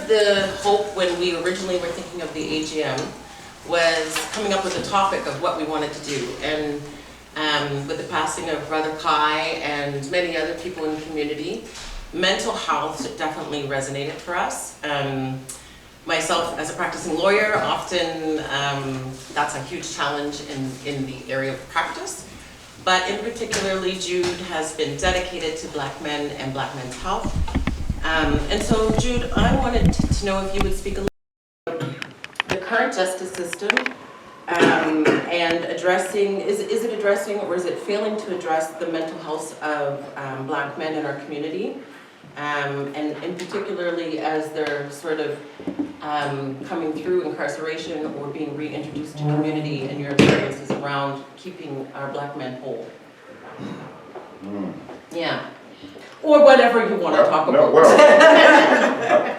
of the hope when we originally were thinking of the AGM was coming up with a topic of what we wanted to do. And with the passing of Brother Kai and many other people in the community, mental health definitely resonated for us. Myself, as a practicing lawyer, often that's a huge challenge in the area of practice. But in particularly, Jude has been dedicated to Black men and Black men's health. And so, Jude, I wanted to know if you would speak a little about the current justice system and addressing, is it addressing or is it failing to address the mental health of Black men in our community? And particularly as they're sort of coming through incarceration or being reintroduced to community, and your experiences around keeping our Black men whole. Yeah. Or whatever you want to talk about.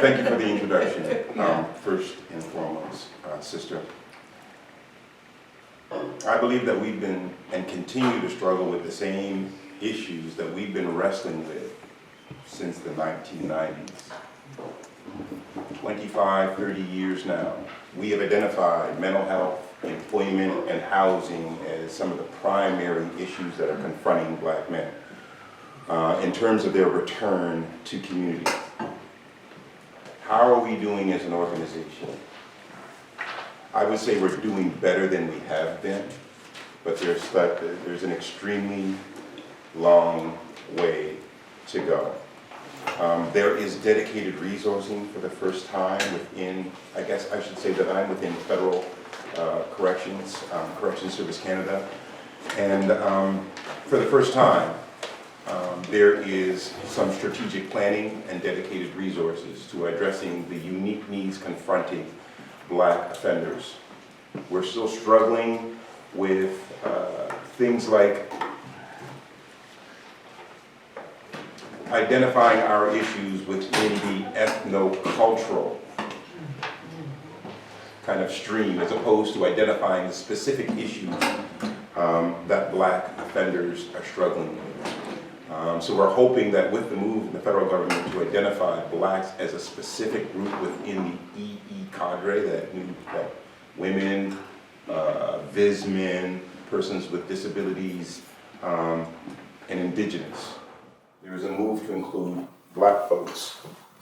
Thank you for the introduction. First and foremost, sister, I believe that we've been and continue to struggle with the same issues that we've been wrestling with since the 1990s. 25, 30 years now, we have identified mental health, employment, and housing as some of the primary issues that are confronting Black men in terms of their return to community. How are we doing as an organization? I would say we're doing better than we have been, but there's an extremely long way to go. There is dedicated resourcing for the first time within, I guess I should say that I'm within Federal Corrections Service Canada, and for the first time, there is some strategic planning and dedicated resources to addressing the unique needs confronting Black offenders. We're still struggling with things like identifying our issues within the ethno-cultural kind of stream, as opposed to identifying the specific issues that Black offenders are struggling with. So we're hoping that with the move in the federal government to identify Blacks as a specific group within the EE cadre, that women, Viz men, persons with disabilities, and Indigenous. There is a move to include Black folks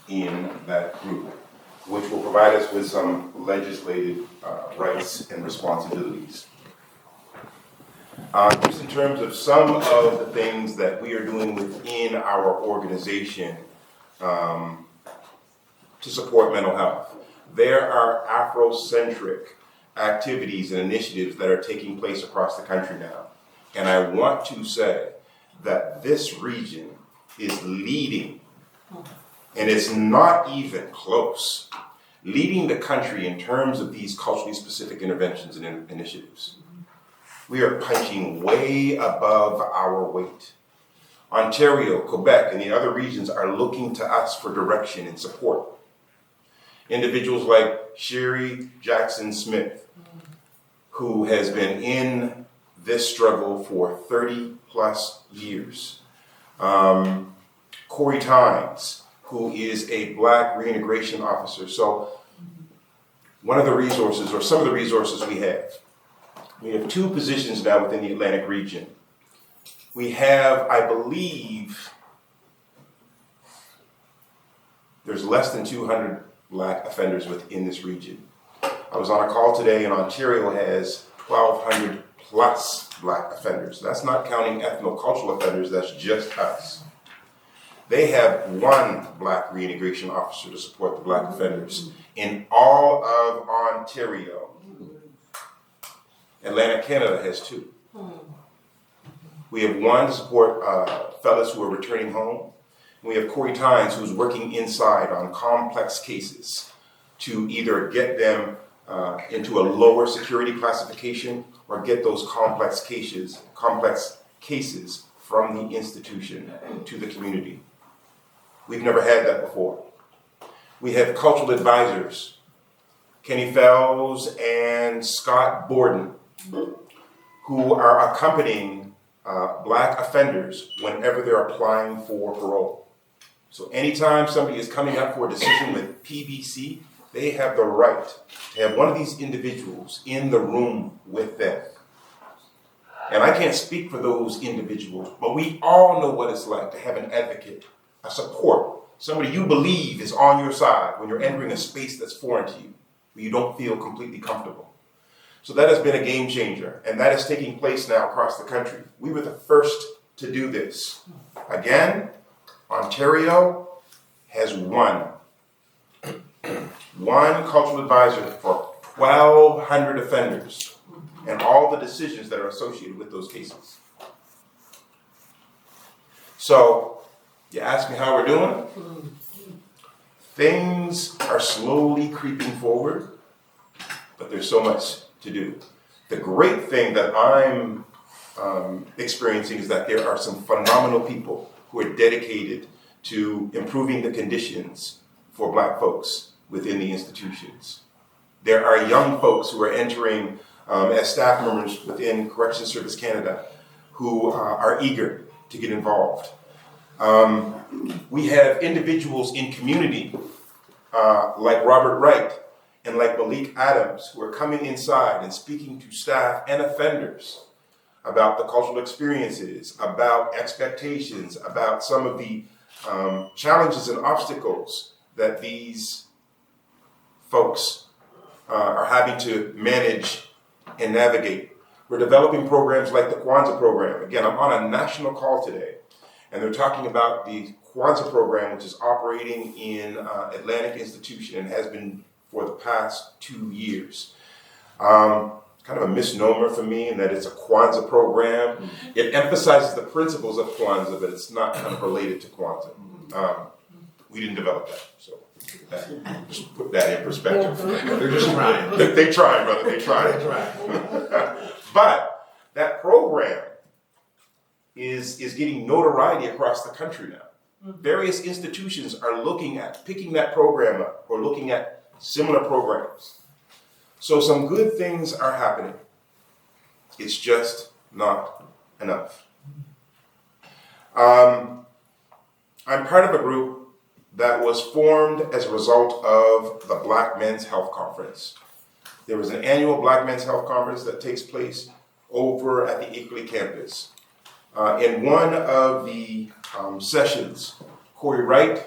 in that group, which will provide us with some legislative rights and responsibilities. Just in terms of some of the things that we are doing within our organization to support mental health, there are Afrocentric activities and initiatives that are taking place across the country now. And I want to say that this region is leading, and it's not even close, leading the country in terms of these culturally specific interventions and initiatives. We are punching way above our weight. Ontario, Quebec, and the other regions are looking to us for direction and support. Individuals like Sherry Jackson Smith, who has been in this struggle for 30 plus years. Corey Tynes, who is a Black reintegration officer. So one of the resources, or some of the resources we have two positions now within the Atlantic region. We have, I believe, there's less than 200 Black offenders within this region. I was on a call today, and Ontario has 1,200 plus Black offenders. That's not counting ethno-cultural offenders, that's just us. They have one Black reintegration officer to support the Black offenders in all of Ontario. Atlantic Canada has two. We have one to support fellas who are returning home. We have Corey Tynes, who's working inside on complex cases to either get them into a lower security classification or get those complex cases from the institution to the community. We've never had that before. We have cultural advisors, Kenny Fells and Scott Borden, who are accompanying Black offenders whenever they're applying for parole. So anytime somebody is coming up for a decision with PBC, they have the right to have one of these individuals in the room with them. And I can't speak for those individuals, but we all know what it's like to have an advocate, a support, somebody you believe is on your side when you're entering a space that's foreign to you, where you don't feel completely comfortable. So that has been a game changer, and that is taking place now across the country. We were the first to do this. Again, Ontario has one cultural advisor for 1,200 offenders and all the decisions that are associated with those cases. So, you ask me how we're doing? Things are slowly creeping forward, but there's so much to do. The great thing that I'm experiencing is that there are some phenomenal people who are dedicated to improving the conditions for Black folks within the institutions. There are young folks who are entering as staff members within Corrections Service Canada who are eager to get involved. We have individuals in community like Robert Wright and like Malik Adams who are coming inside and speaking to staff and offenders about the cultural experiences, about expectations, about some of the challenges and obstacles that these folks are having to manage and navigate. We're developing programs like the Kwanzaa program. Again, I'm on a national call today, and they're talking about the Kwanzaa program, which is operating in Atlantic Institution and has been for the past 2 years. Kind of a misnomer for me in that it's a Kwanzaa program. It emphasizes the principles of Kwanzaa, but it's not kind of related to Kwanzaa. We didn't develop that, so just put that in perspective. They're just trying. They trying, brother, they trying. But that program is getting notoriety across the country now. Various institutions are looking at picking that program up or looking at similar programs. So some good things are happening. It's just not enough. I'm part of a group that was formed as a result of the Black Men's Health Conference. There was an annual Black Men's Health Conference that takes place over at the Equally campus. In one of the sessions, Corey Wright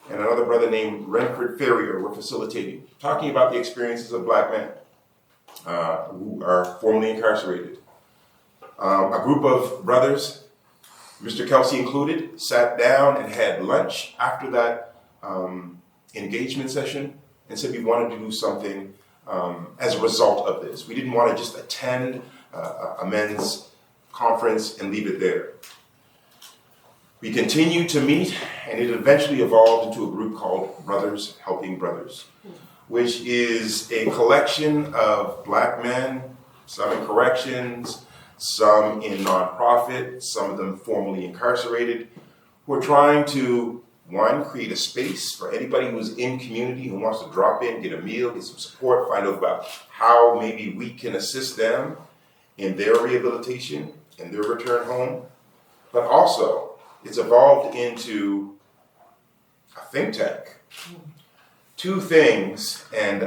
and another brother named Renford Ferrier were facilitating, talking about the experiences of Black men who are formerly incarcerated. A group of brothers, Mr. Kelsey included, sat down and had lunch after that engagement session and said we wanted to do something as a result of this. We didn't want to just attend a men's conference and leave it there. We continued to meet, and it eventually evolved into a group called Brothers Helping Brothers, which is a collection of Black men, some in corrections, some in nonprofit, some of them formerly incarcerated, who are trying to, one, create a space for anybody who's in community who wants to drop in, get a meal, get some support, find out about how maybe we can assist them in their rehabilitation and their return home. But also, it's evolved into a think tank. Two things, and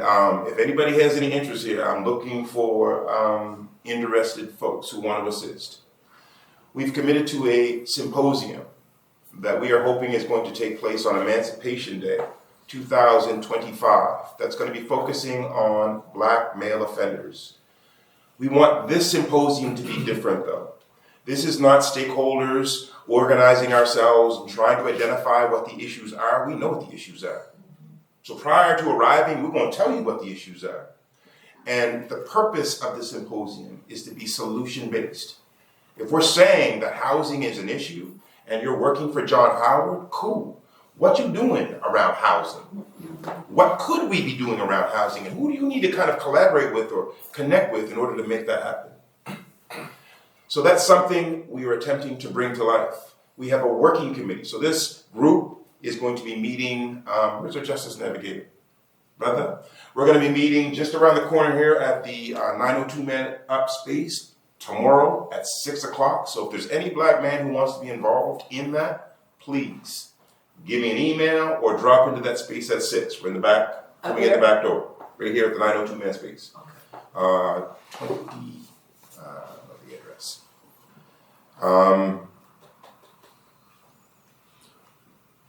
if anybody has any interest here, I'm looking for interested folks who want to assist. We've committed to a symposium that we are hoping is going to take place on Emancipation Day, 2025. That's going to be focusing on Black male offenders. We want this symposium to be different, though. This is not stakeholders organizing ourselves and trying to identify what the issues are. We know what the issues are. So prior to arriving, we're going to tell you what the issues are. And the purpose of the symposium is to be solution-based. If we're saying that housing is an issue and you're working for John Howard, cool. What you doing around housing? What could we be doing around housing? And who do you need to kind of collaborate with or connect with in order to make that happen? So that's something we are attempting to bring to life. We have a working committee. So this group is going to be meeting, where's our Justice Navigator? Brother? We're going to be meeting just around the corner here at the 902 Man Up space tomorrow at 6 o'clock. So if there's any Black man who wants to be involved in that, please give me an email or drop into that space at 6. We're in the back, coming in the back door, right here at the 902 man space. 20, the address.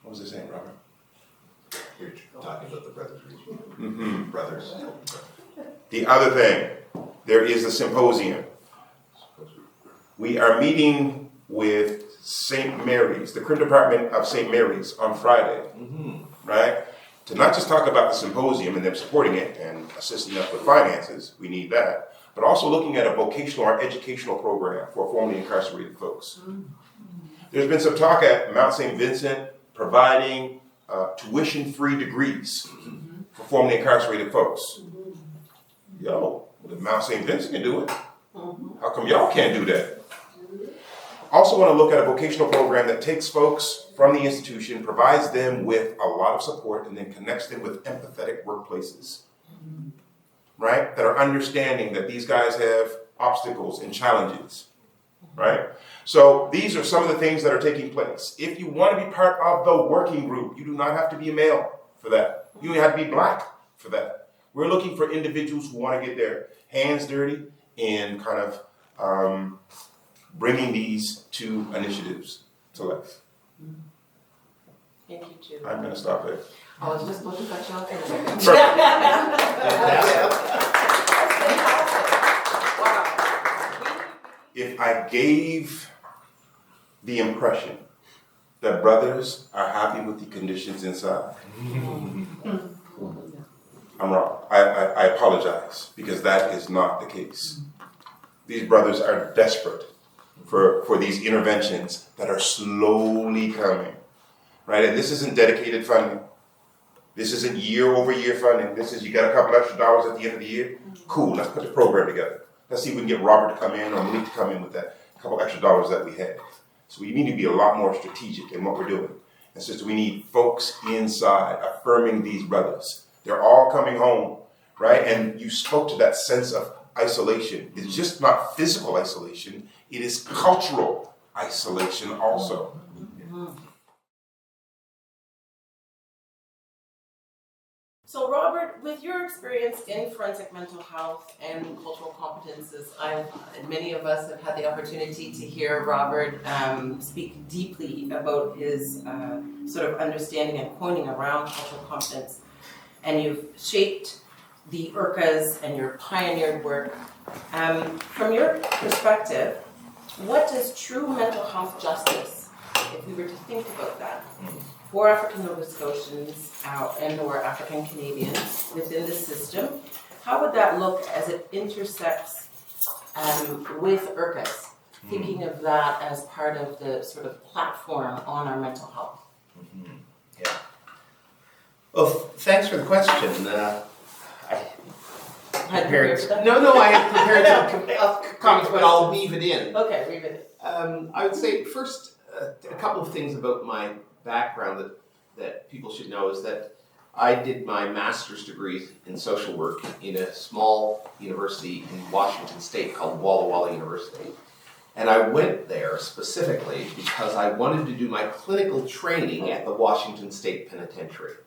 What was I saying, Robert? You're talking about the brothers. Mm-hmm. Brothers. The other thing, there is a symposium. We are meeting with St. Mary's, the Crim Department of St. Mary's on Friday, right? To not just talk about the symposium and them supporting it and assisting us with finances, we need that, but also looking at a vocational or educational program for formerly incarcerated folks. There's been some talk at Mount St. Vincent providing tuition-free degrees for formerly incarcerated folks. Yo, well, if Mount St. Vincent can do it, how come y'all can't do that? Also want to look at a vocational program that takes folks from the institution, provides them with a lot of support, and then connects them with empathetic workplaces, right? That are understanding that these guys have obstacles and challenges, right? So these are some of the things that are taking place. If you want to be part of the working group, you do not have to be a male for that. You don't have to be black for that. We're looking for individuals who want to get their hands dirty and kind of bringing these two initiatives to life. Thank you, Jude. I'm going to stop there. I was just supposed to cut you off in a second. If I gave the impression that brothers are happy with the conditions inside, I'm wrong. I apologize, because that is not the case. These brothers are desperate for these interventions that are slowly coming, right? And this isn't dedicated funding. This isn't year-over-year funding. This is, you got a couple extra dollars at the end of the year? Cool, let's put the program together. Let's see if we can get Robert to come in or Malik to come in with that couple extra dollars that we have. So we need to be a lot more strategic in what we're doing. And sister, we need folks inside affirming these brothers. They're all coming home, right? And you spoke to that sense of isolation. It's just not physical isolation. It is cultural isolation also. So Robert, with your experience in forensic mental health and cultural competences, many of us have had the opportunity to hear Robert speak deeply about his sort of understanding and pointing around cultural competence. And you've shaped the IRCAs and your pioneered work. From your perspective, what does true mental health justice, if we were to think about that, for African Nova Scotians and or African Canadians within the system, how would that look as it intersects with IRCAs? Thinking of that as part of the sort of platform on our mental health. Yeah. Well, thanks for the question. I had prepared some comments, but I'll weave it in. Okay, weave it in. I would say first, a couple of things about my background that people should know is that I did my master's degree in social work in a small university in Washington State called Walla Walla University. And I went there specifically because I wanted to do my clinical training at the Washington State Penitentiary.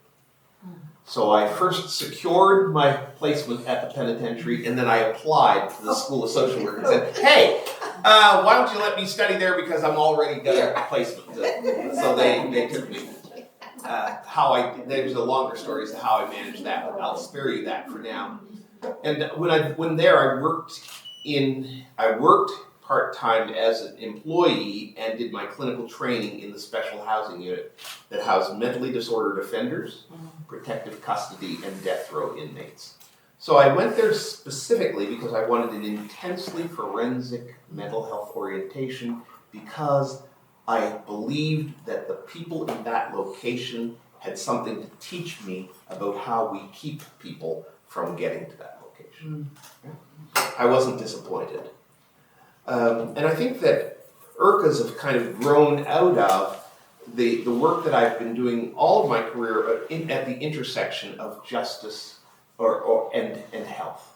So I first secured my placement at the penitentiary, and then I applied to the School of Social Work and said, hey, why don't you let me study there because I'm already got a placement. So they took me. There's a longer story as to how I managed that, but I'll spare you that for now. And when there, I worked part-time as an employee and did my clinical training in the special housing unit that housed mentally disordered offenders, protective custody, and death row inmates. So I went there specifically because I wanted an intensely forensic mental health orientation because I believed that the people in that location had something to teach me about how we keep people from getting to that location. I wasn't disappointed. And I think that IRCAs have kind of grown out of the work that I've been doing all of my career at the intersection of justice and health.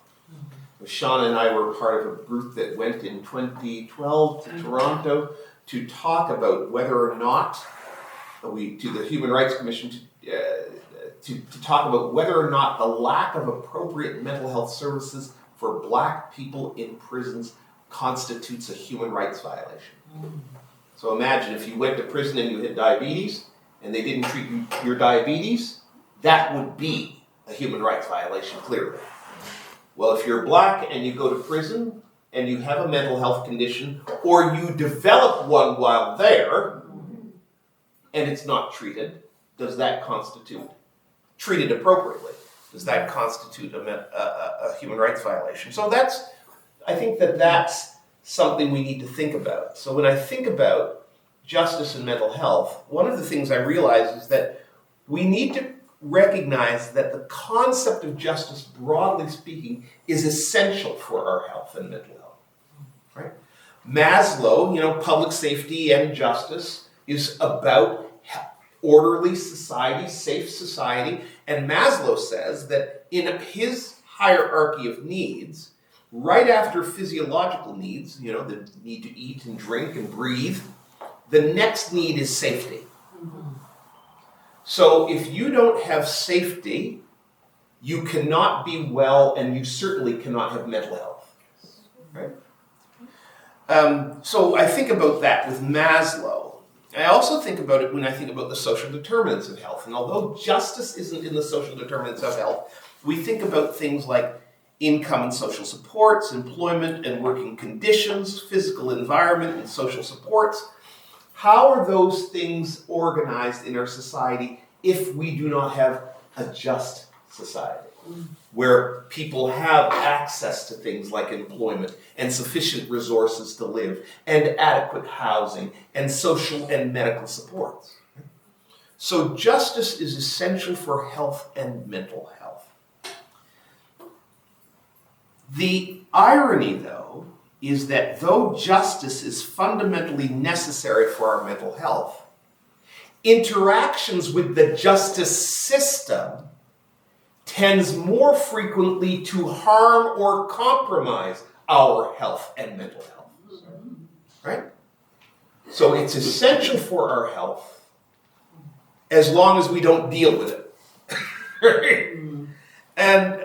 Shawna and I were part of a group that went in 2012 to Toronto to talk about whether or not to the Human Rights Commission to talk about whether or not the lack of appropriate mental health services for Black people in prisons constitutes a human rights violation. So imagine if you went to prison and you had diabetes and they didn't treat your diabetes, that would be a human rights violation, clearly. Well, if you're Black and you go to prison and you have a mental health condition, or you develop one while there, and it's not treated, does that constitute, treated appropriately, does that constitute a human rights violation? So I think that's something we need to think about. So when I think about justice and mental health, one of the things I realize is that we need to recognize that the concept of justice, broadly speaking, is essential for our health and mental health. Right? Maslow, public safety and justice is about orderly society, safe society, and Maslow says that in his hierarchy of needs, right after physiological needs, the need to eat and drink and breathe, the next need is safety. So if you don't have safety, you cannot be well, and you certainly cannot have mental health. Right? So I think about that with Maslow. I also think about it when I think about the social determinants of health. And although justice isn't in the social determinants of health, we think about things like income and social supports, employment and working conditions, physical environment and social supports. How are those things organized in our society if we do not have a just society, where people have access to things like employment and sufficient resources to live and adequate housing and social and medical supports? So justice is essential for health and mental health. The irony, though, is that though justice is fundamentally necessary for our mental health, interactions with the justice system tends more frequently to harm or compromise our health and mental health. Right? So it's essential for our health as long as we don't deal with it. Right? And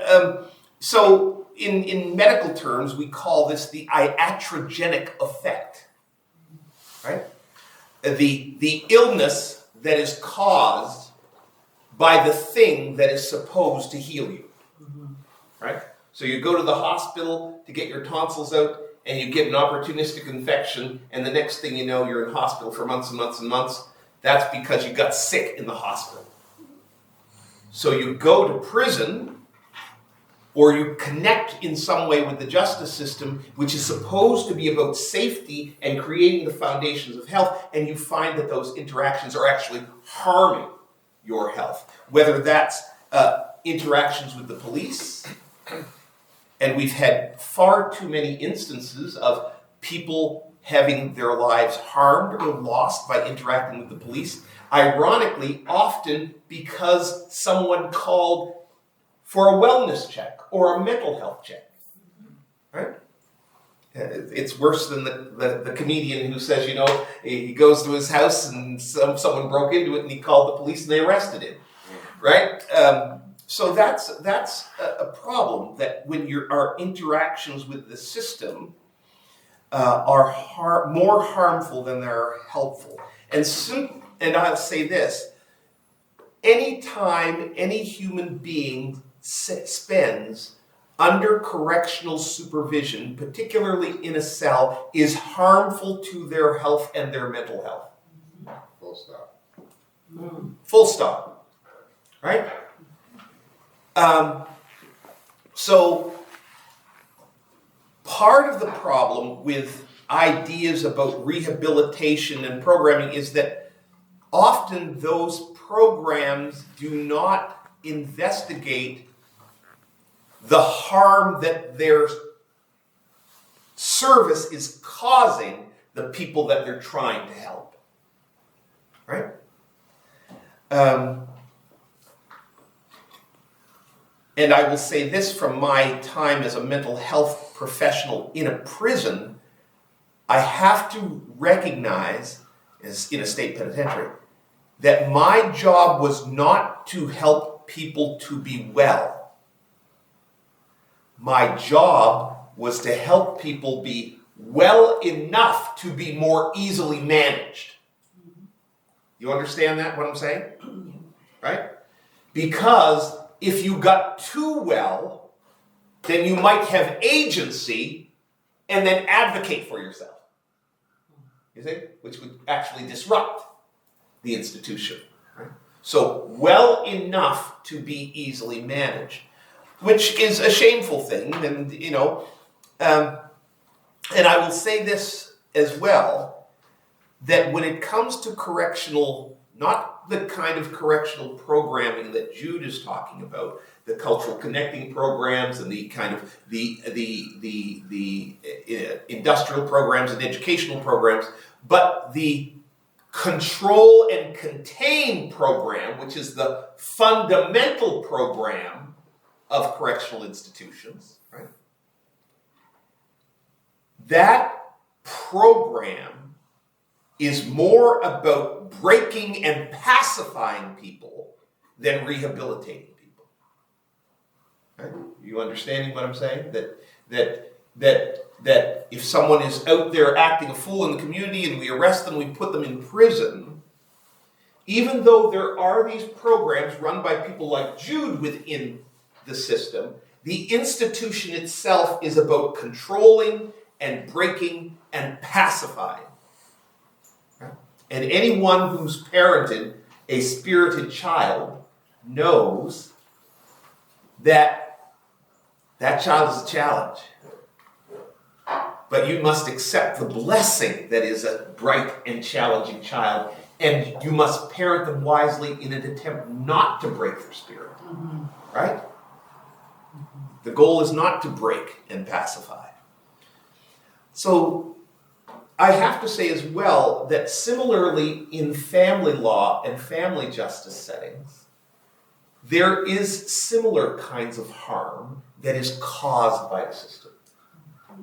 so in medical terms, we call this the iatrogenic effect. Right? The illness that is caused by the thing that is supposed to heal you. Right? So you go to the hospital to get your tonsils out, and you get an opportunistic infection, and the next thing you know, you're in hospital for months and months and months. That's because you got sick in the hospital. So you go to prison, or you connect in some way with the justice system, which is supposed to be about safety and creating the foundations of health, and you find that those interactions are actually harming your health. Whether that's interactions with the police, and we've had far too many instances of people having their lives harmed or lost by interacting with the police, ironically, often because someone called for a wellness check or a mental health check. Right? It's worse than the comedian who says, he goes to his house and someone broke into it and he called the police and they arrested him. Right? So that's a problem, that when our interactions with the system are more harmful than they're helpful. And I'll say this, anytime any human being spends under correctional supervision, particularly in a cell, is harmful to their health and their mental health. Full stop. Full stop. Right? So part of the problem with ideas about rehabilitation and programming is that often those programs do not investigate the harm that their service is causing the people that they're trying to help. Right? And I will say this from my time as a mental health professional in a prison, I have to recognize, as in a state penitentiary, that my job was not to help people to be well. My job was to help people be well enough to be more easily managed. You understand that, what I'm saying? Right? Because if you got too well, then you might have agency and then advocate for yourself. You see? Which would actually disrupt the institution. Right? So, well enough to be easily managed, which is a shameful thing, and and I will say this as well, that when it comes to correctional, not the kind of correctional programming that Jude is talking about, the cultural connecting programs and the kind of the industrial programs and educational programs, but the control and contain program, which is the fundamental program of correctional institutions, right? That program is more about breaking and pacifying people than rehabilitating people. Right? You understanding what I'm saying? That if someone is out there acting a fool in the community and we arrest them, we put them in prison, even though there are these programs run by people like Jude within the system, the institution itself is about controlling and breaking and pacifying. Right? And anyone who's parented a spirited child knows that that child is a challenge. But you must accept the blessing that is a bright and challenging child, and you must parent them wisely in an attempt not to break their spirit. Mm-hmm. Right? Mm-hmm. The goal is not to break and pacify. So I have to say as well that similarly in family law and family justice settings, there is similar kinds of harm that is caused by the system.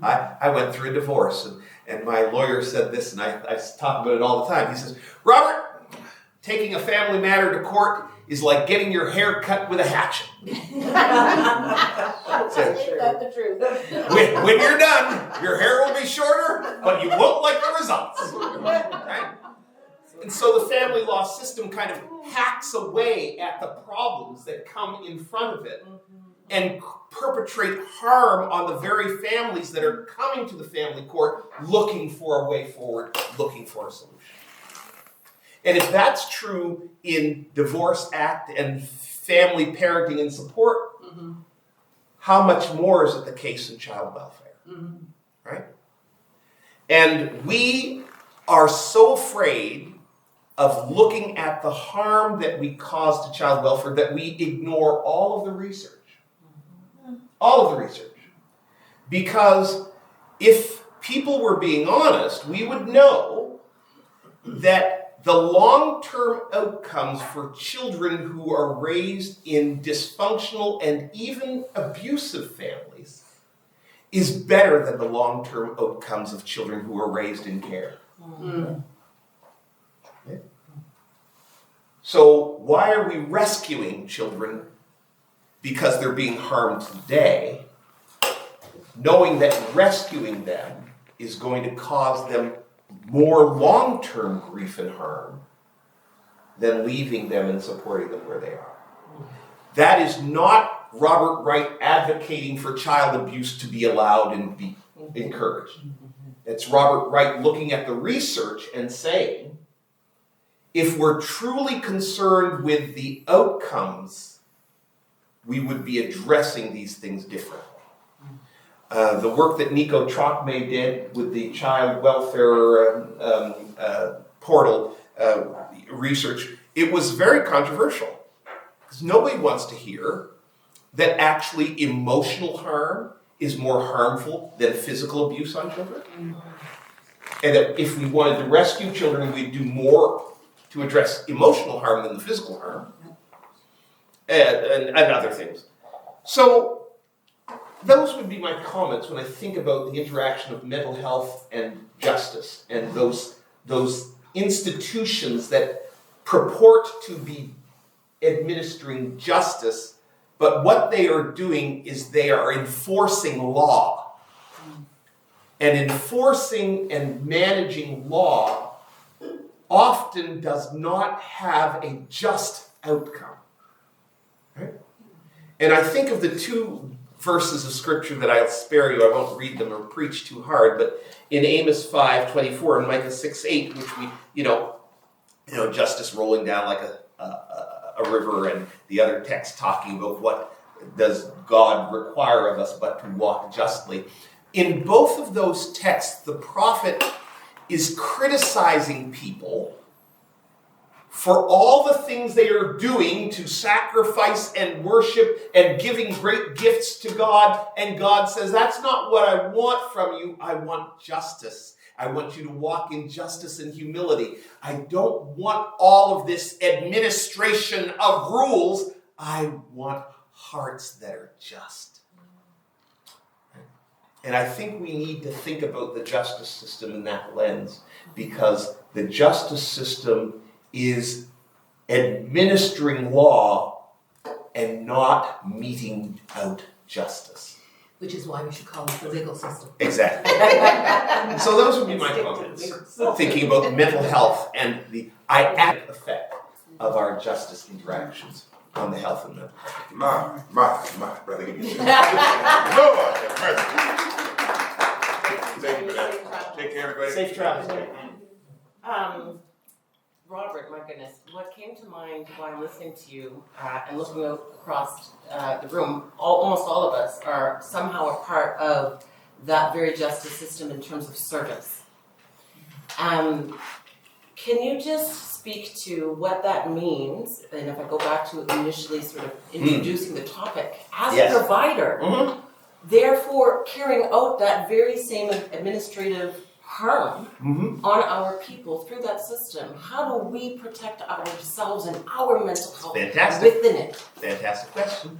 I went through a divorce, and my lawyer said this, and I talk about it all the time. He says, Robert, taking a family matter to court is like getting your hair cut with a hatchet. That's the truth. When you're done, your hair will be shorter, but you won't like the results. Right? And so the family law system kind of hacks away at the problems that come in front of it and perpetrate harm on the very families that are coming to the family court looking for a way forward, looking for a solution. And if that's true in Divorce Act and family parenting and support, how much more is it the case in child welfare? Right? And we are so afraid of looking at the harm that we cause to child welfare that we ignore all of the research. All of the research. Because if people were being honest, we would know that the long-term outcomes for children who are raised in dysfunctional and even abusive families is better than the long-term outcomes of children who are raised in care. Okay. So why are we rescuing children because they're being harmed today, knowing that rescuing them is going to cause them more long-term grief and harm than leaving them and supporting them where they are? That is not Robert Wright advocating for child abuse to be allowed and be encouraged. It's Robert Wright looking at the research and saying, if we're truly concerned with the outcomes, we would be addressing these things differently. The work that Nico Trocme did with the child welfare portal research, it was very controversial. Because nobody wants to hear that actually emotional harm is more harmful than physical abuse on children. And that if we wanted to rescue children, we'd do more to address emotional harm than the physical harm. And other things. So those would be my comments when I think about the interaction of mental health and justice and those institutions that purport to be administering justice, but what they are doing is they are enforcing law. And enforcing and managing law often does not have a just outcome. Right? And I think of the two verses of scripture that I'll spare you. I won't read them or preach too hard, but in Amos 5:24 and Micah 6:8, which we, justice rolling down like a river, and the other text talking about what does God require of us but to walk justly. In both of those texts, the prophet is criticizing people for all the things they are doing to sacrifice and worship and giving great gifts to God. And God says, that's not what I want from you. I want justice. I want you to walk in justice and humility. I don't want all of this administration of rules. I want hearts that are just. And I think we need to think about the justice system in that lens, because the justice system is administering law and not meting out justice. Which is why we should call it the legal system. Exactly. So those would be my comments. Thinking about mental health and the iambic effect of our justice interactions on the health and mental health. My, brother, give me a second. Lord have mercy. Thank you for that. Take care, everybody. Safe travels. Robert, my goodness, what came to mind while I'm listening to you and looking out across the room, almost all of us are somehow a part of that very justice system in terms of service. Can you just speak to what that means, and if I go back to initially sort of introducing the topic, as a provider, therefore carrying out that very same administrative harm on our people through that system, how do we protect ourselves and our mental health within it? Fantastic question.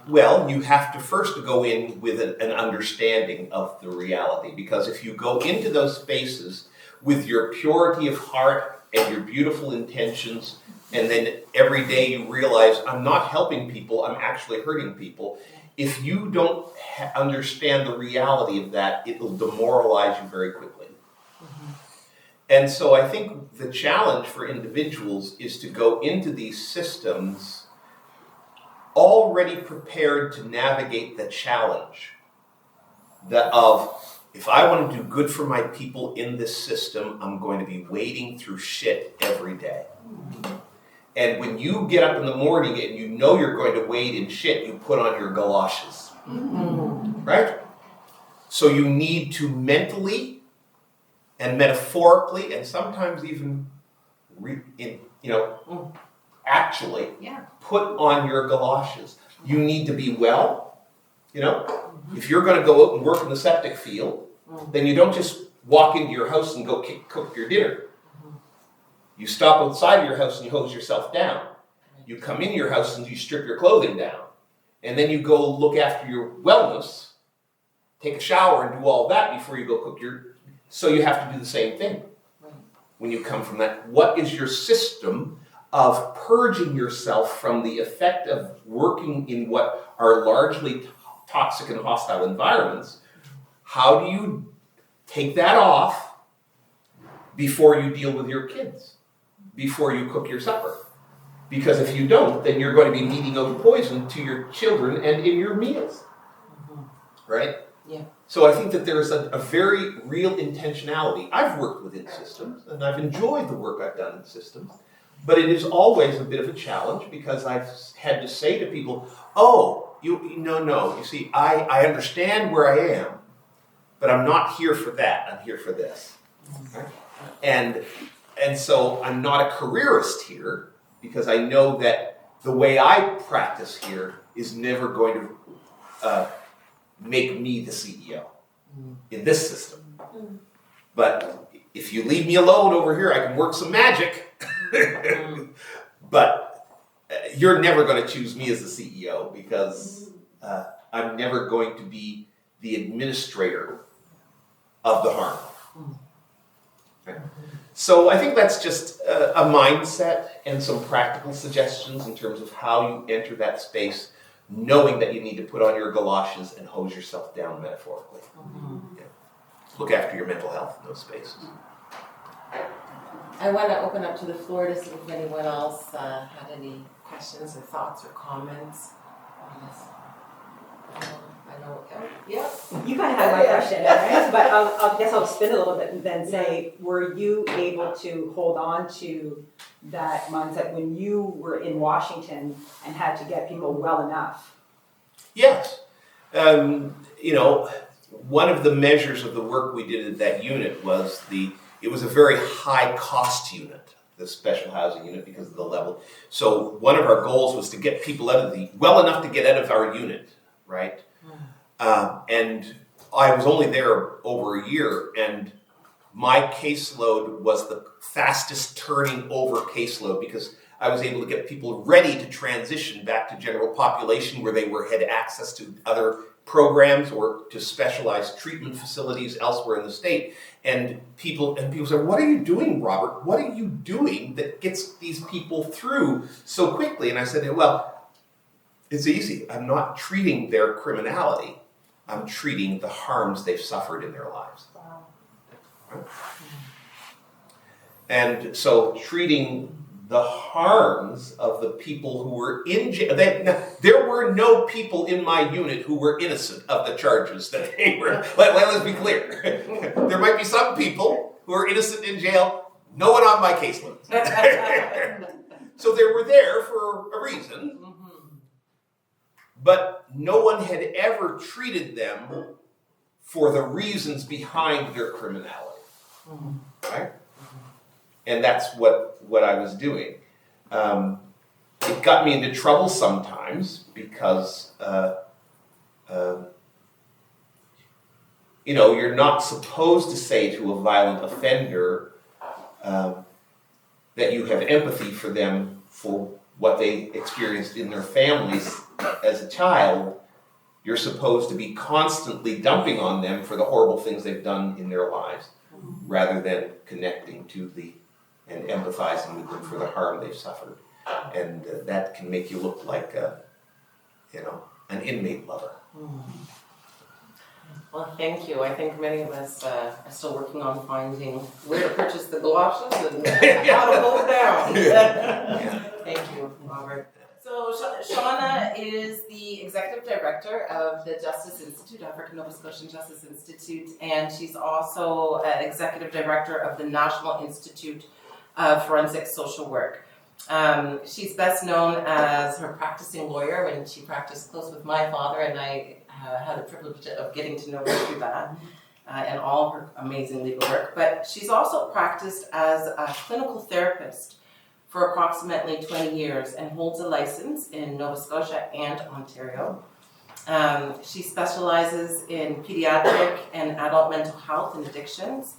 Well, you have to first go in with an understanding of the reality, because if you go into those spaces with your purity of heart and your beautiful intentions, and then every day you realize, I'm not helping people, I'm actually hurting people. If you don't understand the reality of that, it will demoralize you very quickly. And so I think the challenge for individuals is to go into these systems already prepared to navigate the challenge of, if I want to do good for my people in this system, I'm going to be wading through shit every day. And when you get up in the morning and you know you're going to wade in shit, you put on your galoshes. Right? So you need to mentally and metaphorically, and sometimes even actually put on your galoshes. You need to be well. If you're going to go out and work in the septic field, then you don't just walk into your house and go cook your dinner. You stop outside of your house and you hose yourself down. You come in your house and you strip your clothing down. And then you go look after your wellness, take a shower and do all that before you go cook your... So you have to do the same thing when you come from that. What is your system of purging yourself from the effect of working in what are largely toxic and hostile environments? How do you take that off before you deal with your kids? Before you cook your supper? Because if you don't, then you're going to be meeting out poison to your children and in your meals. Right? Yeah. So I think that there's a very real intentionality. I've worked within systems, and I've enjoyed the work I've done in systems, but it is always a bit of a challenge, because I've had to say to people, you see, I understand where I am, but I'm not here for that, I'm here for this. Right? And so I'm not a careerist here, because I know that the way I practice here is never going to make me the CEO in this system. But if you leave me alone over here, I can work some magic. But you're never going to choose me as the CEO, because I'm never going to be the administrator of the harm. Right? So I think that's just a mindset and some practical suggestions in terms of how you enter that space, knowing that you need to put on your galoshes and hose yourself down metaphorically. Yeah. Look after your mental health in those spaces. I want to open up to the floor to see if anyone else had any questions or thoughts or comments on this. I know, yeah. You kind of had my question, right? But I guess I'll spin it a little bit and then say, were you able to hold on to that mindset when you were in Washington and had to get people well enough? Yes. One of the measures of the work we did at that unit was it was a very high cost unit, the special housing unit, because of the level. So one of our goals was to get people well enough to get out of our unit, right? And I was only there over a year, and my caseload was the fastest turning over caseload because I was able to get people ready to transition back to general population where they had access to other programs or to specialized treatment facilities elsewhere in the state. And people say, "What are you doing, Robert? What are you doing that gets these people through so quickly?" And I said, "Well, it's easy. I'm not treating their criminality. I'm treating the harms they've suffered in their lives." Right? And so treating the harms of the people who were in jail. There were no people in my unit who were innocent of the charges that they were. Let's be clear. There might be some people who are innocent in jail, no one on my caseload. So they were there for a reason, but no one had ever treated them for the reasons behind their criminality. Right? And that's what I was doing. It got me into trouble sometimes because, you're not supposed to say to a violent offender that you have empathy for them for what they experienced in their families as a child. You're supposed to be constantly dumping on them for the horrible things they've done in their lives, rather than connecting to and empathizing with them for the harm they've suffered. And that can make you look like an inmate lover. Well, thank you. I think many of us are still working on finding where to purchase the galoshes and how to hold down. Thank you, Robert. So Shawna is the Executive Director of the Justice Institute, African Nova Scotian Justice Institute, and she's also Executive Director of the National Institute of Forensic Social Work. She's best known as her practicing lawyer, when she practiced close with my father, and I had the privilege of getting to know her through that, and all her amazing legal work. But she's also practiced as a clinical therapist for approximately 20 years and holds a license in Nova Scotia and Ontario. She specializes in pediatric and adult mental health and addictions,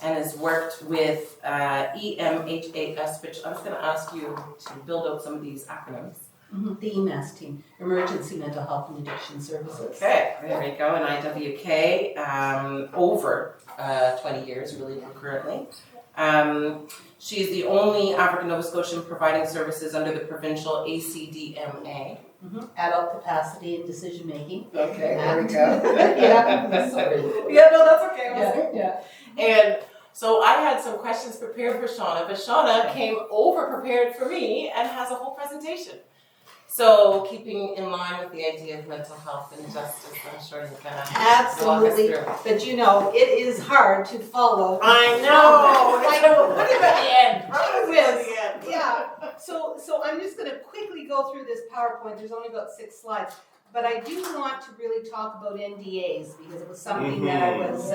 and has worked with EMHAS, which I was going to ask you to build out some of these acronyms. The EMAS team, Emergency Mental Health and Addiction Services. Okay, there we go, and IWK, over 20 years, really concurrently. She is the only African Nova Scotian providing services under the provincial ACDMA. Adult Capacity and Decision Making. Okay, there we go. Yeah, sorry. Yeah, no, that's okay. Yeah. And so I had some questions prepared for Shawna, but Shawna came over prepared for me and has a whole presentation. So keeping in line with the idea of mental health and justice, I'm sure you're gonna Absolutely, walk us but it is hard to follow. I know. I know. Put it at the end. Put it at the end. Yeah, so I'm just gonna quickly go through this PowerPoint, there's only about 6 slides, but I do want to really talk about NDAs, because it was something that I was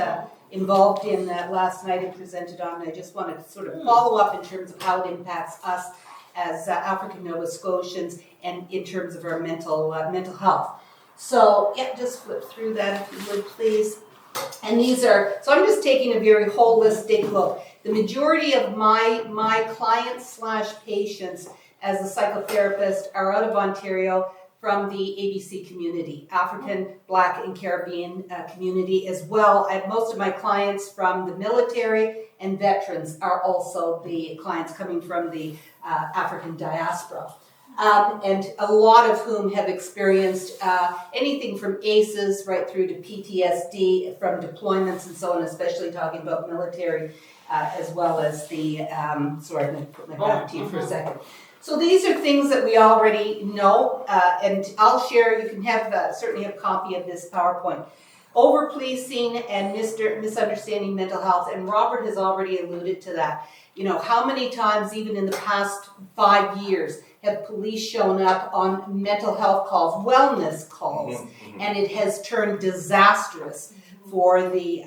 involved in last night and presented on, and I just want to sort of follow up in terms of how it impacts us as African Nova Scotians and in terms of our mental health. So yeah, just flip through that if you would please. And so I'm just taking a very holistic look. The majority of my clients / patients as a psychotherapist are out of Ontario. from the ABC community, African, Black, and Caribbean community as well. Most of my clients from the military and veterans are also the clients coming from the African diaspora. And a lot of whom have experienced anything from ACEs right through to PTSD from deployments and so on, especially talking about military as well as the, sorry, I'm going to put my back to you for a second. So these are things that we already know, and I'll share, you can have certainly have a copy of this PowerPoint. Over-policing and misunderstanding mental health, and Robert has already alluded to that. You know, how many times, even in the past 5 years, have police shown up on mental health calls, wellness calls, and it has turned disastrous for the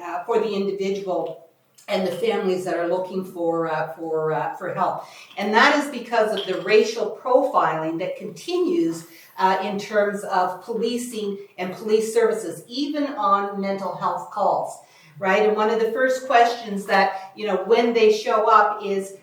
individual and the families that are looking for help. And that is because of the racial profiling that continues in terms of policing and police services, even on mental health calls, right? And one of the first questions that, you know, when they show up is,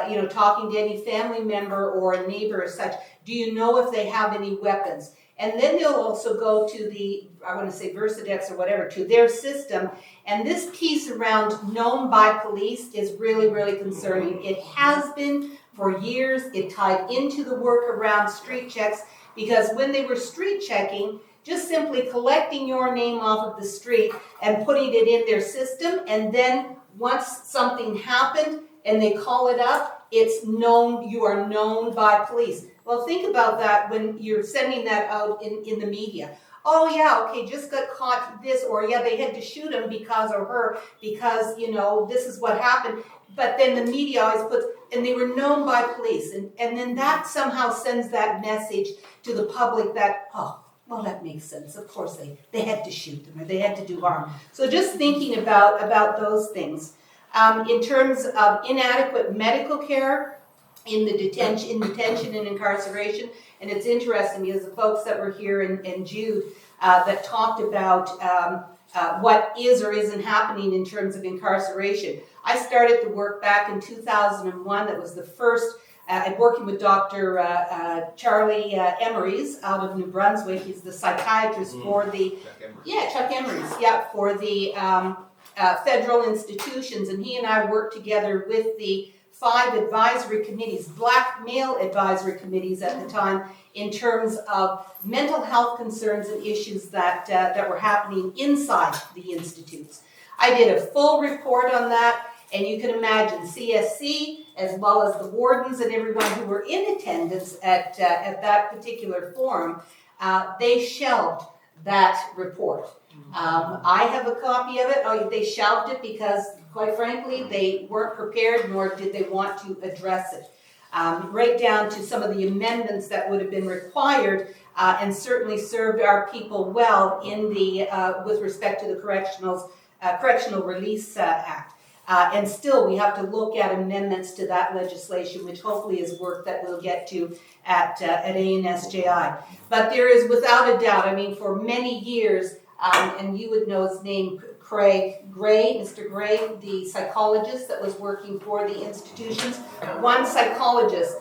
you know, talking to any family member or a neighbor or such, do you know if they have any weapons? And then they'll also go to the, I want to say Versadex or whatever, to their system. And this piece around known by police is really, really concerning. It has been for years. It tied into the work around street checks, because when they were street checking, just simply collecting your name off of the street and putting it in their system, and then once something happened and they call it up, it's known, you are known by police. Well, think about that when you're sending that out in the media. Oh yeah, okay, just got caught this, or yeah, they had to shoot him because or her, because, you know, this is what happened. But then the media always puts, and they were known by police. And then that somehow sends that message to the public that, oh, well, that makes sense. Of course they had to shoot them or they had to do harm. So just thinking about those things. In terms of inadequate medical care in detention and incarceration, and it's interesting because the folks that were here and Jude that talked about what is or isn't happening in terms of incarceration. I started the work back in 2001. That was the first. I'm working with Dr. Charlie Emery's out of New Brunswick. He's the psychiatrist for the Chuck Emery's, for the federal institutions, and he and I worked together with the 5 advisory committees, black male advisory committees at the time, in terms of mental health concerns and issues that were happening inside the institutes. I did a full report on that, and you can imagine CSC, as well as the wardens and everyone who were in attendance at that particular forum, they shelved that report. I have a copy of it. They shelved it because, quite frankly, they weren't prepared, nor did they want to address it. Right down to some of the amendments that would have been required and certainly served our people well in the with respect to the Correctional Release Act. And still, we have to look at amendments to that legislation, which hopefully is work that we'll get to at ANSJI. But there is, without a doubt, I mean, for many years, and you would know his name, Mr. Gray, the psychologist that was working for the institutions, one psychologist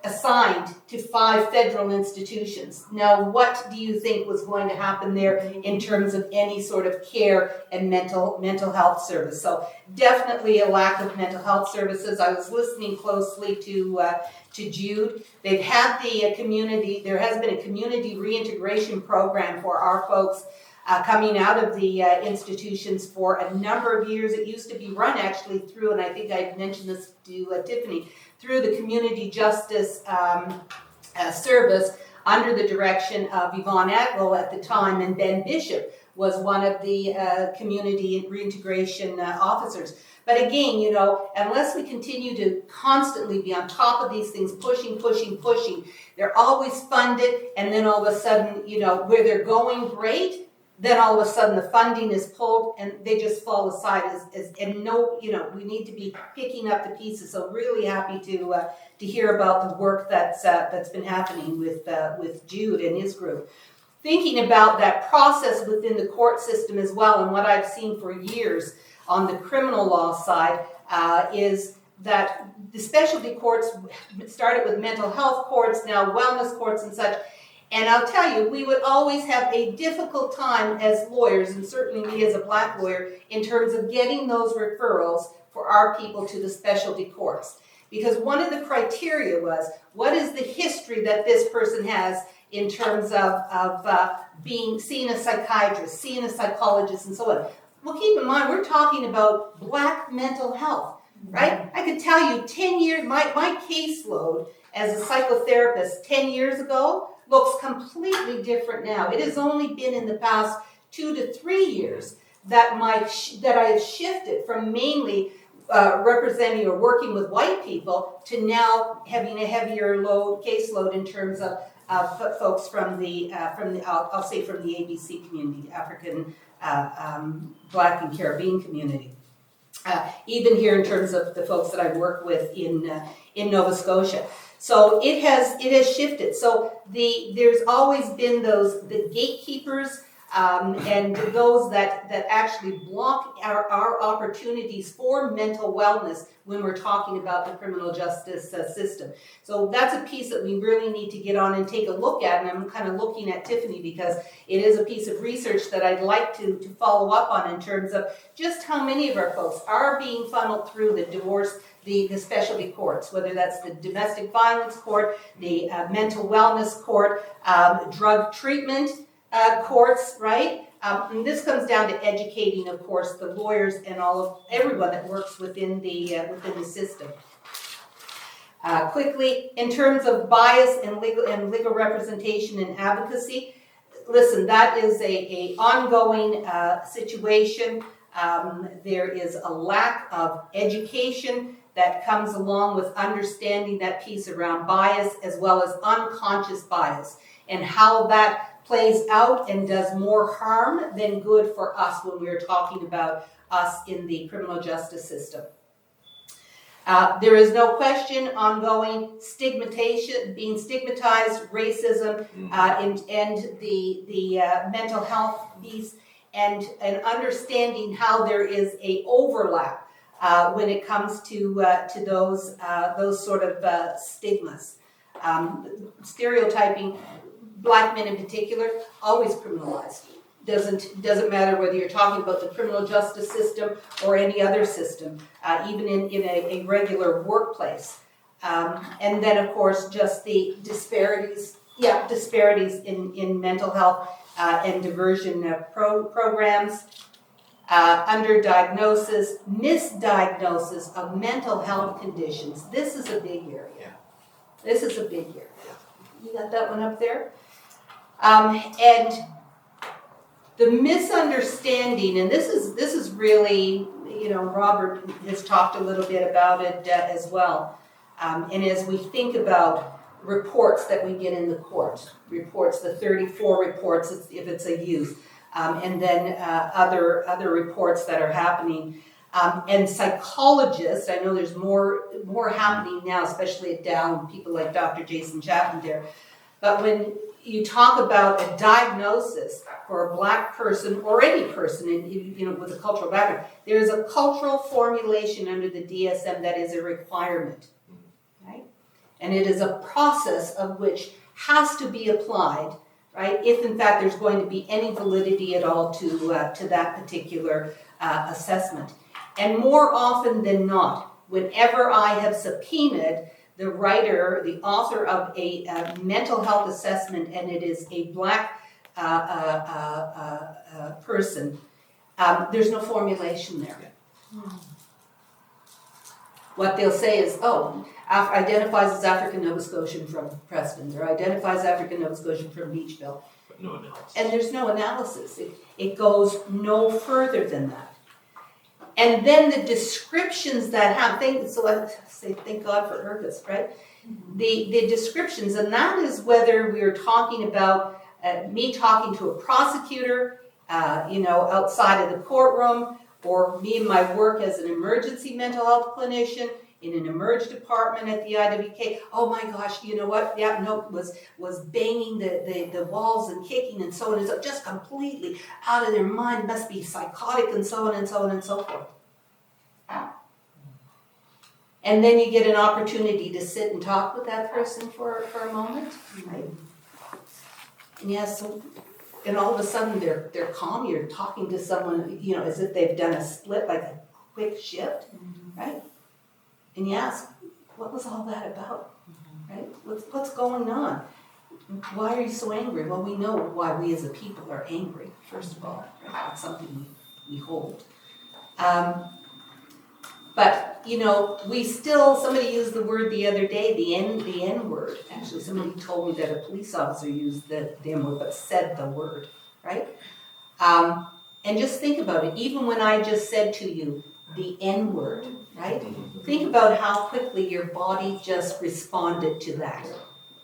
assigned to 5 federal institutions. Now, what do you think was going to happen there in terms of any sort of care and mental health service? So definitely a lack of mental health services. I was listening closely to Jude. They've had the community, there has been a community reintegration program for our folks coming out of the institutions for a number of years. It used to be run actually through, and I think I mentioned this to Tiffany, through the Community Justice Service under the direction of Yvonne Atwell at the time, and Ben Bishop was one of the community reintegration officers. But again, you know, unless we continue to constantly be on top of these things, pushing, they're always funded, and then all of a sudden, you know, where they're going great, then all of a sudden the funding is pulled and they just fall aside and no, you know, we need to be picking up the pieces. So really happy to hear about the work that's been happening with Jude and his group. Thinking about that process within the court system as well, and what I've seen for years on the criminal law side is that the specialty courts started with mental health courts, now wellness courts and such. And I'll tell you, we would always have a difficult time as lawyers, and certainly me as a black lawyer, in terms of getting those referrals for our people to the specialty courts. Because one of the criteria was, what is the history that this person has in terms of being seeing a psychiatrist, seeing a psychologist, and so on. Well, keep in mind, we're talking about black mental health, right? I could tell you 10 years, my caseload as a psychotherapist 10 years ago looks completely different now. It has only been in the past 2 to 3 years that I have shifted from mainly representing or working with white people to now having a heavier caseload in terms of folks from the I'll say from the ABC community, African, Black and Caribbean community. Even here in terms of the folks that I work with in Nova Scotia. So it has shifted. So there's always been the gatekeepers and those that actually block our opportunities for mental wellness when we're talking about the criminal justice system. So that's a piece that we really need to get on and take a look at. And I'm kind of looking at Tiffany because it is a piece of research that I'd like to follow up on in terms of just how many of our folks are being funneled through the divorce, the specialty courts, whether that's the domestic violence court, the mental wellness court, drug treatment courts, right? And this comes down to educating, of course, the lawyers and everyone that works within the system. Quickly, in terms of bias and legal representation and advocacy, listen, that is a ongoing situation. There is a lack of education that comes along with understanding that piece around bias as well as unconscious bias and how that plays out and does more harm than good for us when we're talking about us in the criminal justice system. There is no question ongoing stigmatization, being stigmatized, racism, and the mental health piece, and understanding how there is a overlap when it comes to those sort of stigmas. Stereotyping, Black men in particular, always criminalized. Doesn't matter whether you're talking about the criminal justice system or any other system, even in a regular workplace. And then, of course, just the disparities in mental health and diversion programs, underdiagnosis, misdiagnosis of mental health conditions. This is a big area. This is a big area. You got that one up there? And the misunderstanding, and this is really, Robert has talked a little bit about it as well. And as we think about reports that we get in the court, the 34 reports if it's a youth, and then other reports that are happening. And psychologists, I know there's more happening now, especially at Down, people like Dr. Jason Chapman there. But when you talk about a diagnosis for a Black person or any person with a cultural background, there is a cultural formulation under the DSM that is a requirement, right? And it is a process of which has to be applied, right? If in fact there's going to be any validity at all to that particular assessment. And more often than not, whenever I have subpoenaed the writer, the author of a mental health assessment, and it is a Black person, there's no formulation there. What they'll say is, identifies as African Nova Scotian from Preston, or identifies African Nova Scotian from Beachville. But no analysis. And there's no analysis. It goes no further than that. And then the descriptions that have things, so I say thank God for Ergus, right? The descriptions, and that is whether we're talking about me talking to a prosecutor, outside of the courtroom, or me in my work as an emergency mental health clinician in an emerge department at the IWK. Oh my gosh, you know what? Yeah, no, was banging the walls and kicking and so on and so, just completely out of their mind, must be psychotic and so on and so on and so forth. And then you get an opportunity to sit and talk with that person for a moment, right? And yeah, so, and all of a sudden they're calm, you're talking to someone, you know, as if they've done a split, like a quick shift, right? And you ask, what was all that about, right? What's going on? Why are you so angry? Well, we know why we as a people are angry, first of all, right? That's something we hold. But, you know, we still, somebody used the word the other day, the N word. Actually, somebody told me that a police officer used the N word, but said the word, right? And just think about it, even when I just said to you, the N word, right? Think about how quickly your body just responded to that,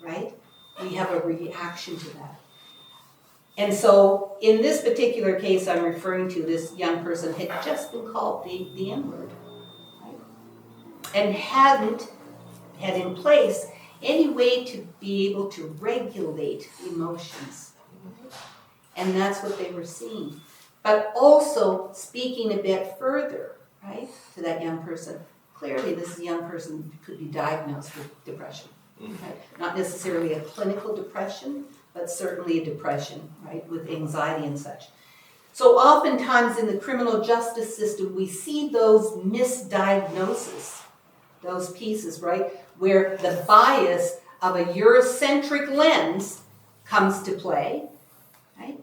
right? We have a reaction to that. And so, in this particular case I'm referring to, this young person had just been called the N word. And hadn't had in place any way to be able to regulate emotions. And that's what they were seeing. But also speaking a bit further, right, to that young person, clearly this young person could be diagnosed with depression. Right? Not necessarily a clinical depression, but certainly a depression, right, with anxiety and such. So oftentimes in the criminal justice system, we see those misdiagnoses, those pieces, right, where the bias of a Eurocentric lens comes to play, right,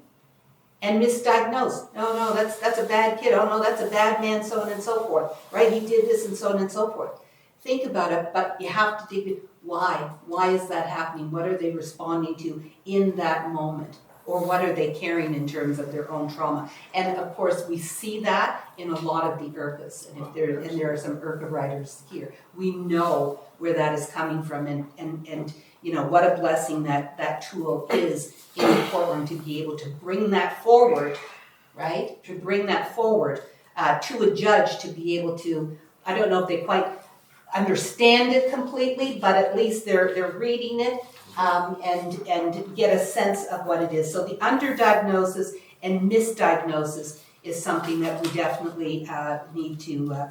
and misdiagnose. No, that's a bad kid. Oh no, that's a bad man, so on and so forth, right? He did this and so on and so forth. Think about it, but you have to dig it. Why? Why is that happening? What are they responding to in that moment? Or what are they carrying in terms of their own trauma? And of course, we see that in a lot of the IRCAs. And there are some IRCA writers here. We know where that is coming from, and you know, what a blessing that tool is in the courtroom to be able to bring that forward, right? To bring that forward to a judge to be able to, I don't know if they quite understand it completely, but at least they're reading it and get a sense of what it is. So the underdiagnosis and misdiagnosis is something that we definitely need to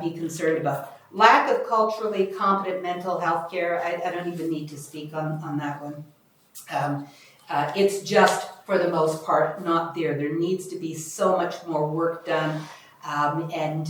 be concerned about. Lack of culturally competent mental health care, I don't even need to speak on that one. It's just, for the most part, not there. There needs to be so much more work done. And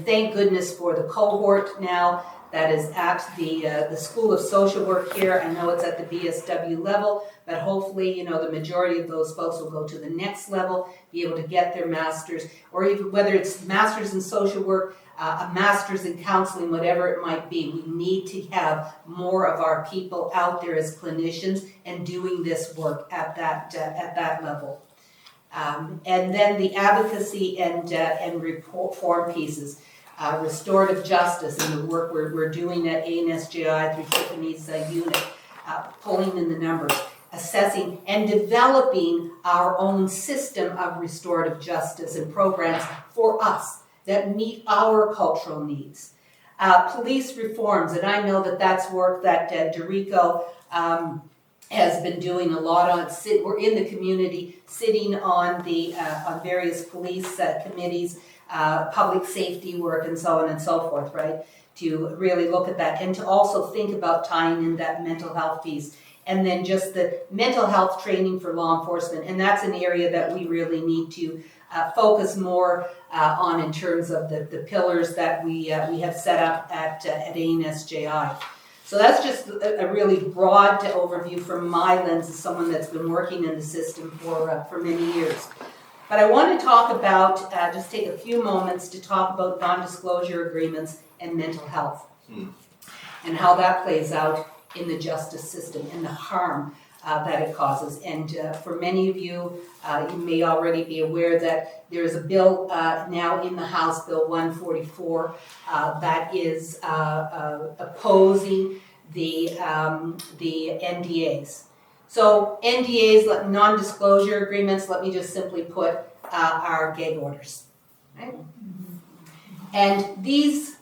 thank goodness for the cohort now that is at the School of Social Work here. I know it's at the BSW level, but hopefully, you know, the majority of those folks will go to the next level, be able to get their master's, or even whether it's master's in social work, a master's in counseling, whatever it might be. We need to have more of our people out there as clinicians and doing this work at that level. And then the advocacy and reform pieces, restorative justice and the work we're doing at ANSJI through Tiffany's unit, pulling in the numbers, assessing and developing our own system of restorative justice and programs for us that meet our cultural needs. Police reforms, and I know that's work that Dorico has been doing a lot on. We're in the community, sitting on the on various police committees, public safety work, and so on and so forth, right? To really look at that and to also think about tying in that mental health piece. And then just the mental health training for law enforcement. And that's an area that we really need to focus more on in terms of the pillars that we have set up at ANSJI. So that's just a really broad overview from my lens as someone that's been working in the system for many years. But I want to talk about, just take a few moments to talk about non-disclosure agreements and mental health and how that plays out in the justice system and the harm that it causes. And for many of you, you may already be aware that there is a bill now in the House, Bill 144, that is opposing the NDAs. So NDAs, non-disclosure agreements, let me just simply put, are gag orders. Right? And these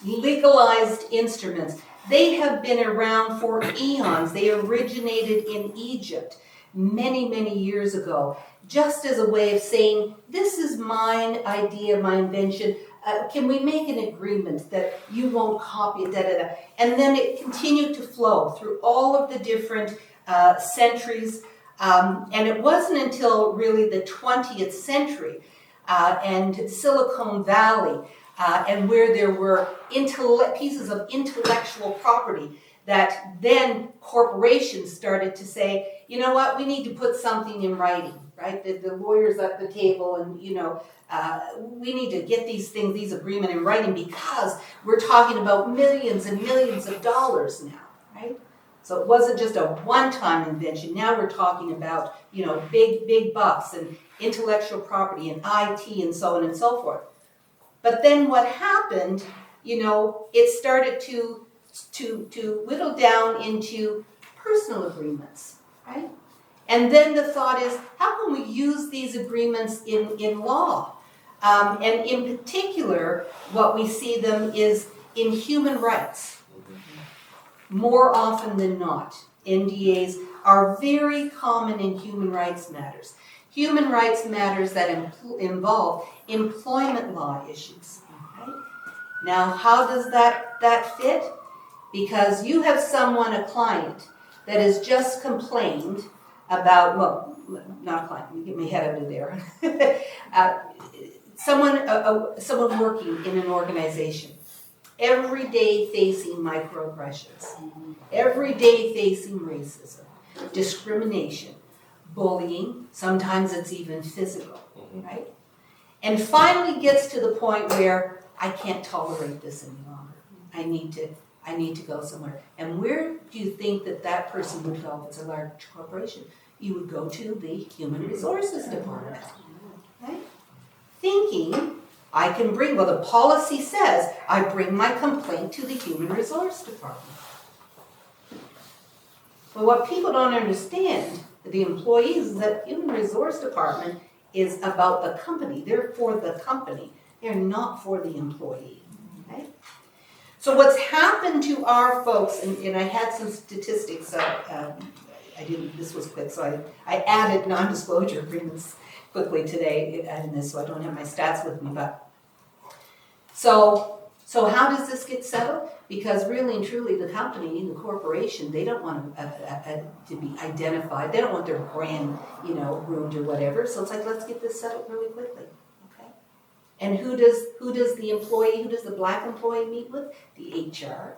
legalized instruments, they have been around for eons. They originated in Egypt many, many years ago, just as a way of saying, this is my idea, my invention. Can we make an agreement that you won't copy it, And then it continued to flow through all of the different centuries. And it wasn't until really the 20th century and Silicon Valley and where there were pieces of intellectual property that then corporations started to say, you know what, we need to put something in writing, right? The lawyers at the table and, we need to get these agreements in writing because we're talking about millions and millions of dollars now, right? So it wasn't just a one-time invention. Now we're talking about, big bucks and intellectual property and IT and so on and so forth. But then what happened, it started to whittle down into personal agreements, right? And then the thought is, how can we use these agreements in law? And in particular, what we see them is in human rights. More often than not, NDAs are very common in human rights matters. Human rights matters that involve employment law issues. Right? Now, how does that fit? Because you have a client, that has just complained about, well, not a client, let me get my head out of there. Someone working in an organization, every day facing microaggressions, every day facing racism, discrimination, bullying, sometimes it's even physical, right? And finally gets to the point where I can't tolerate this any longer. I need to go somewhere. And where do you think that person would go if it's a large corporation? You would go to the Human Resources Department, right? Thinking I can bring, well, the policy says I bring my complaint to the Human Resource Department. But what people don't understand, the employees, is that Human Resource Department is about the company. They're for the company. They're not for the employee. Okay? So what's happened to our folks, and I had some statistics, this was quick, so I added non-disclosure agreements quickly today in this, so I don't have my stats with me, but so how does this get settled? Because really and truly the company, the corporation, they don't want to be identified. They don't want their brand, ruined or whatever. So it's like, let's get this settled really quickly. Okay? And who does the black employee meet with? The HR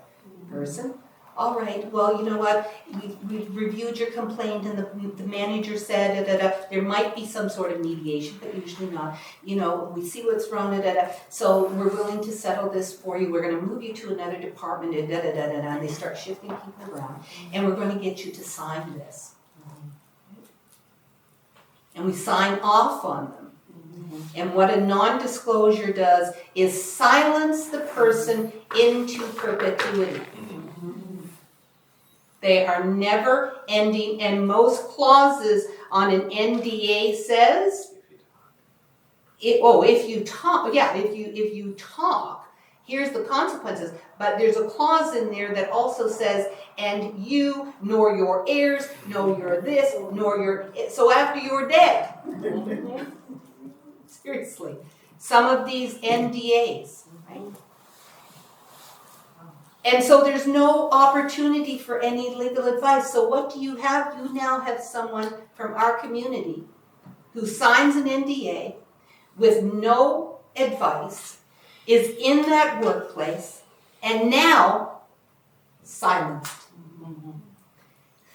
person. All right, well, you know what? We reviewed your complaint and the manager said, there might be some sort of mediation, but usually not. We see what's wrong, so we're willing to settle this for you. We're going to move you to another department, and they start shifting people around. And we're going to get you to sign this. And we sign off on them. And what a non-disclosure does is silence the person into perpetuity. They are never ending, and most clauses on an NDA says, if you talk, here's the consequences. But there's a clause in there that also says, and you, nor your heirs, nor your this, nor your, so after you're dead. Seriously. Some of these NDAs, right? And so there's no opportunity for any legal advice. So what do you have? You now have someone from our community who signs an NDA with no advice, is in that workplace, and now silenced.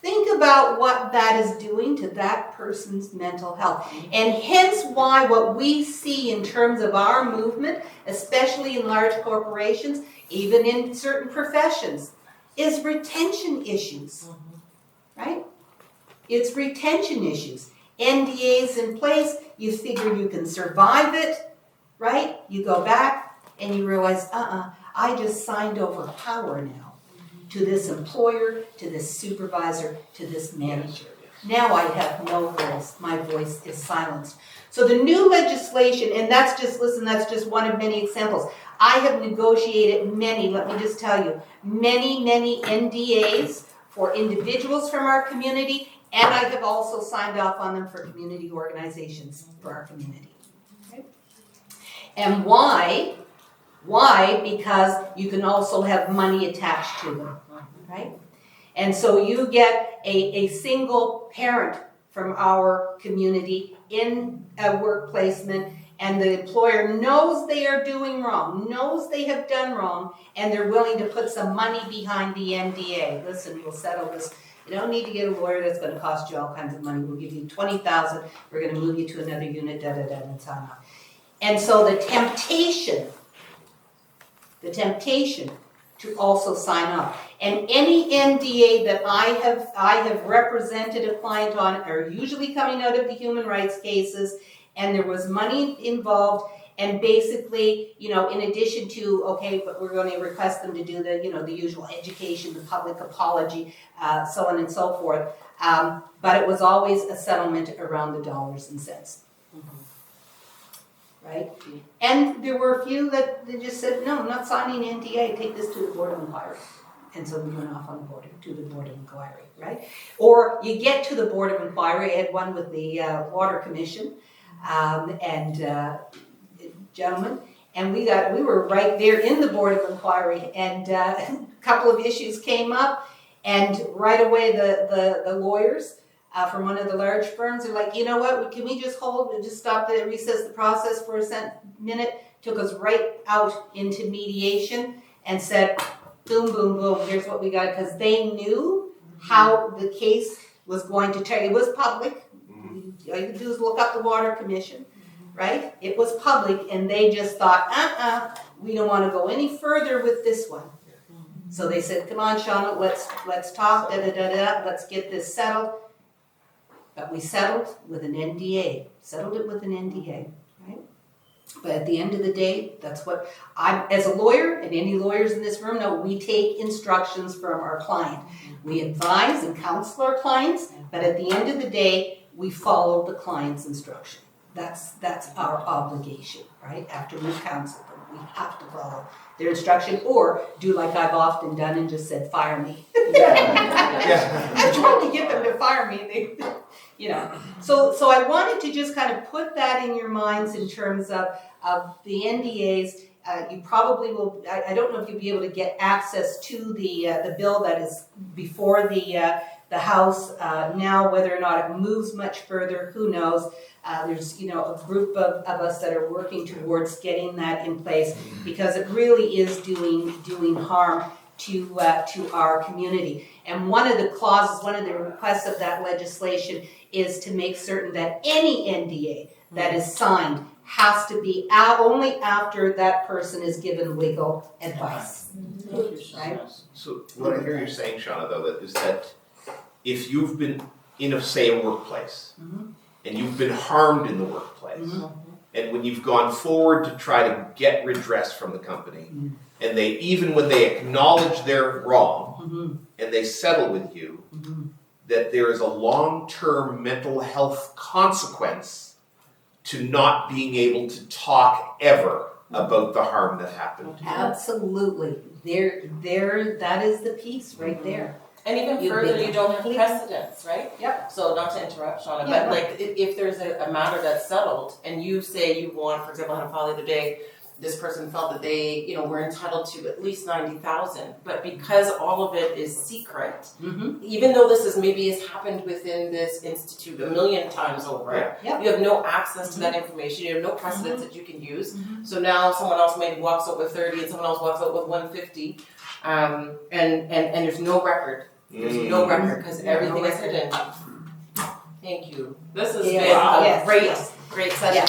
Think about what that is doing to that person's mental health. And hence why what we see in terms of our movement, especially in large corporations, even in certain professions, is retention issues, right? It's retention issues. NDAs in place, you figure you can survive it, right? You go back and you realize, I just signed over power now to this employer, to this supervisor, to this manager. Now I have no voice. My voice is silenced. So the new legislation, and that's just one of many examples. I have negotiated many, let me just tell you, many NDAs for individuals from our community, and I have also signed off on them for community organizations for our community. Okay? And why? Why? Because you can also have money attached to them, right? And so you get a single parent from our community in a work placement, and the employer knows they are doing wrong, knows they have done wrong, and they're willing to put some money behind the NDA. Listen, we'll settle this. You don't need to get a lawyer that's gonna cost you all kinds of money. We'll give you 20,000, we're gonna move you to another unit, da-da-da, and so on. And so the temptation to also sign up. And any NDA that I have represented a client on are usually coming out of the human rights cases, and there was money involved, and basically, you know, in addition to, okay, but we're going to request them to do the, you know, the usual education, the public apology, so on and so forth. But it was always a settlement around the dollars and cents. Right? And there were a few that they just said, no, I'm not signing an NDA, take this to the Board of Inquiry. And so we went off on to the Board of Inquiry, right? Or you get to the Board of Inquiry. I had one with the Water Commission gentlemen, and we were right there in the Board of Inquiry, and a couple of issues came up, and right away the lawyers from one of the large firms are like, you know what, can we just hold and just stop the recess the process for a minute? Took us right out into mediation and said, boom, boom, boom, here's what we got, because they knew how the case was going to turn. It was public. All you can do is look up the Water Commission, right? It was public, and they just thought, we don't want to go any further with this one. So they said, come on, Shawna, let's talk, let's get this settled. But we settled with an NDA, right? But at the end of the day, that's what as a lawyer, and any lawyers in this room know, we take instructions from our client. We advise and counsel our clients, but at the end of the day, we follow the client's instruction. That's our obligation, right? After we've counseled them, we have to follow their instruction, or do like I've often done and just said, fire me. I tried to get them to fire me, and they, you know. So I wanted to just kind of put that in your minds in terms of the NDAs. You probably will, I don't know if you'll be able to get access to the bill that is before the House now. Whether or not it moves much further, who knows. There's, you know, a group of us that are working towards getting that in place, because it really is doing harm to our community. And one of the clauses, one of the requests of that legislation is to make certain that any NDA that is signed has to be only after that person is given legal advice. Right? So what I hear you saying, Shawna, though, is that if you've been in, say, a workplace, and you've been harmed in the workplace, and when you've gone forward to try to get redress from the company, and they, even when they acknowledge they're wrong, and they settle with you, that there is a long-term mental health consequence to not being able to talk ever about the harm that happened. Absolutely. There, that is the piece right there. And even further, you don't have precedents, right? Yep. So not to interrupt, Shawna, Yeah, but like if there's a matter that's settled and you say you want, for example, I had a file the other day, this person felt that they, you know, were entitled to at least 90,000, but because all of it is secret, even though this is maybe has happened within this institute a million times over, Yep. you have no access to that information, you have no precedents that you can use. So now someone else maybe walks out with 30 and someone else walks out with 150, and there's no record. There's no record because everything is hidden. Thank you. This has been a great session.